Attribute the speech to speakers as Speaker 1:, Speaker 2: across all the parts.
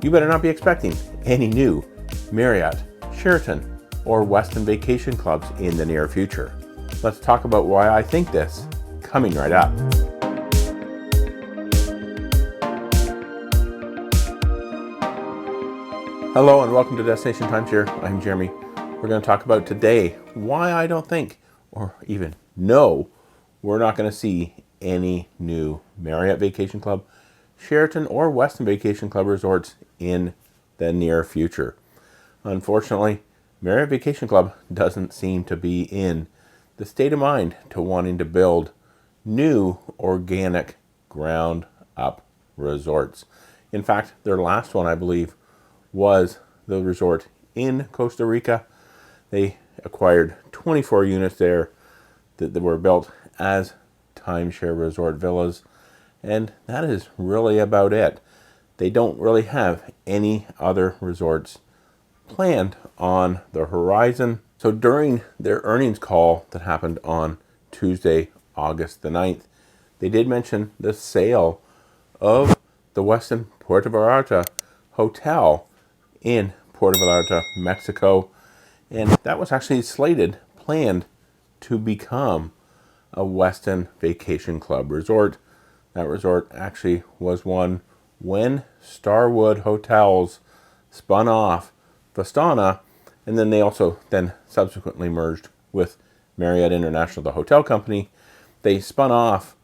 Speaker 1: you better not be expecting any new Marriott, Sheraton, or Westin vacation clubs in the near future. Let's talk about why I think this, coming right up. Hello and welcome to Destination Timeshare. I'm Jeremy. We're going to talk about today why I don't think, or even know, we're not going to see any new Marriott Vacation Club, Sheraton, or Westin Vacation Club resorts in the near future. Unfortunately, Marriott Vacation Club doesn't seem to be in the state of mind to wanting to build new organic ground up resorts. In fact, their last one, I believe, was the resort in Costa Rica. They acquired 24 units there that were built as timeshare resort villas, and that is really about it. They don't really have any other resorts planned on the horizon. So during their earnings call that happened on Tuesday, August the 9th, they did mention the sale of the Westin Puerto Vallarta Hotel in Puerto Vallarta, Mexico, and that was actually planned to become a Westin Vacation Club resort. That resort actually was one when Starwood Hotels spun off Vistana, and then they also subsequently merged with Marriott International, the hotel company. They spun off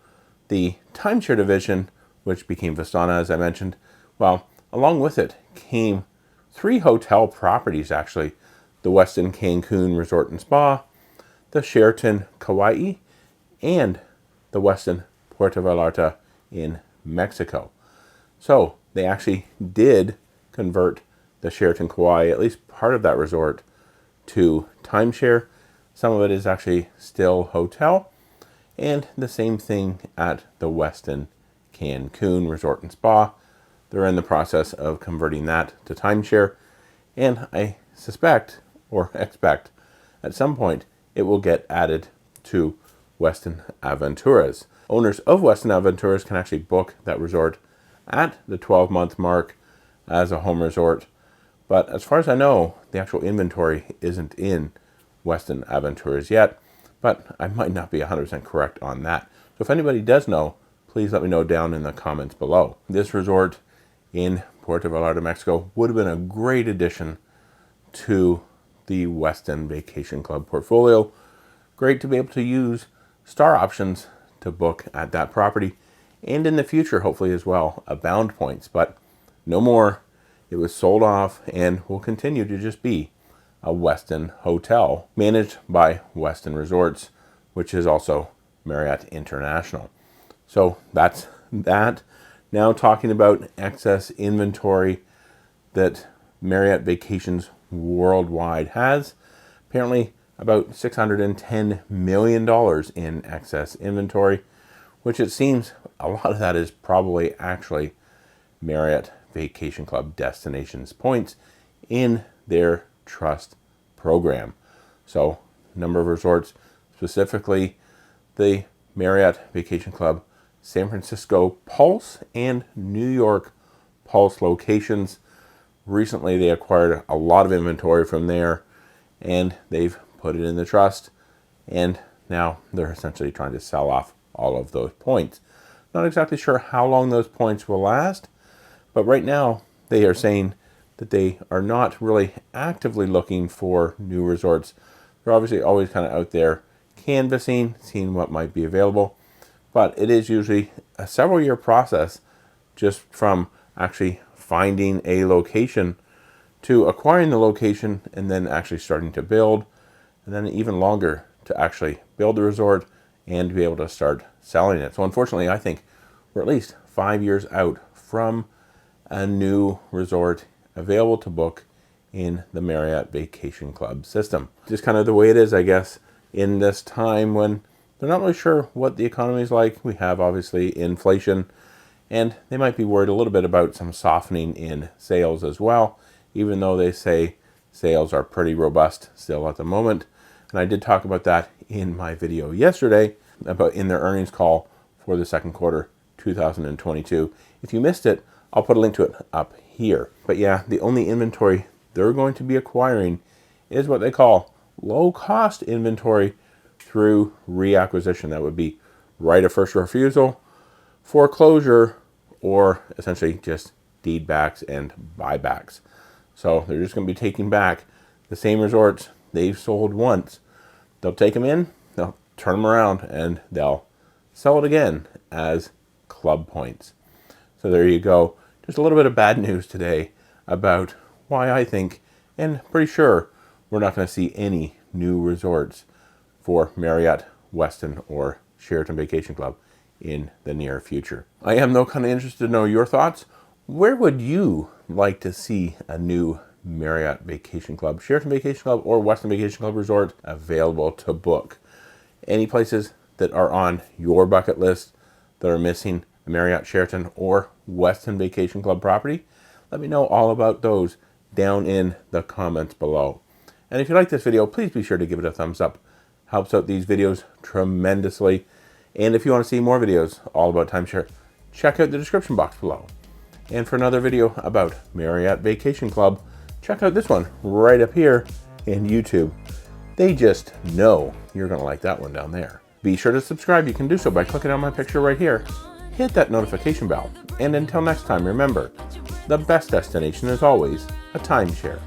Speaker 1: the timeshare division, which became Vistana, as I mentioned. Well, along with it came 3 hotel properties, actually. The Westin Cancun Resort and Spa, the Sheraton Kauai, and the Westin Puerto Vallarta in Mexico. So they actually did convert the Sheraton Kauai, at least part of that resort, to timeshare. Some of it is actually still hotel. And the same thing at the Westin Cancun Resort and Spa. They're in the process of converting that to timeshare. And I suspect or expect at some point it will get added to Westin Aventuras. Owners of Westin Aventuras can actually book that resort at the 12-month mark as a home resort. But as far as I know, the actual inventory isn't in Westin Aventuras yet, but I might not be 100% correct on that. So if anybody does know, please let me know down in the comments below. This resort in Puerto Vallarta, Mexico would have been a great addition to the Westin Vacation Club portfolio. Great to be able to use star options to book at that property, and in the future, hopefully as well, abound points, but no more. It was sold off and will continue to just be a Westin hotel managed by Westin Resorts, which is also Marriott International. So that's that. Now talking about excess inventory that Marriott Vacations Worldwide has. Apparently about $610 million in excess inventory, which it seems a lot of that is probably actually Marriott Vacation Club destinations points in their trust program. So number of resorts, specifically the Marriott Vacation Club San Francisco Pulse and New York Pulse locations. Recently they acquired a lot of inventory from there and they've put it in the trust, and now they're essentially trying to sell off all of those points. Not exactly sure how long those points will last, but right now they are saying that they are not really actively looking for new resorts. They're obviously always kind of out there canvassing, seeing what might be available, but it is usually a several year process just from actually finding a location to acquiring the location and then actually starting to build, and then even longer to actually build the resort and be able to start selling it. So unfortunately, I think we're at least 5 years out from a new resort available to book in the Marriott Vacation Club system. Just kind of the way it is, I guess, in this time when they're not really sure what the economy is like. We have obviously inflation, and they might be worried a little bit about some softening in sales as well, even though they say sales are pretty robust still at the moment. And I did talk about that in my video yesterday about in their earnings call for the second quarter 2022. If you missed it, I'll put a link to it up here. But yeah, the only inventory they're going to be acquiring is what they call low-cost inventory through reacquisition. That would be right of first refusal, foreclosure, or essentially just deed backs and buybacks. So they're just going to be taking back the same resorts they've sold once. They'll take them in, they'll turn them around, and they'll sell it again as club points. So there you go. Just a little bit of bad news today about why I think, and pretty sure, we're not going to see any new resorts for Marriott, Westin, or Sheraton Vacation Club in the near future. I am, though, kind of interested to know your thoughts. Where would you like to see a new Marriott Vacation Club, Sheraton Vacation Club, or Westin Vacation Club resort available to book? Any places that are on your bucket list that are missing a Marriott, Sheraton, or Westin Vacation Club property? Let me know all about those down in the comments below. And if you like this video, please be sure to give it a thumbs up. Helps out these videos tremendously. And if you want to see more videos all about timeshare, check out the description box below. And for another video about Marriott Vacation Club, check out this one right up here in YouTube. They just know you're going to like that one down there. Be sure to subscribe. You can do so by clicking on my picture right here. Hit that notification bell. And until next time, remember, the best destination is always a timeshare.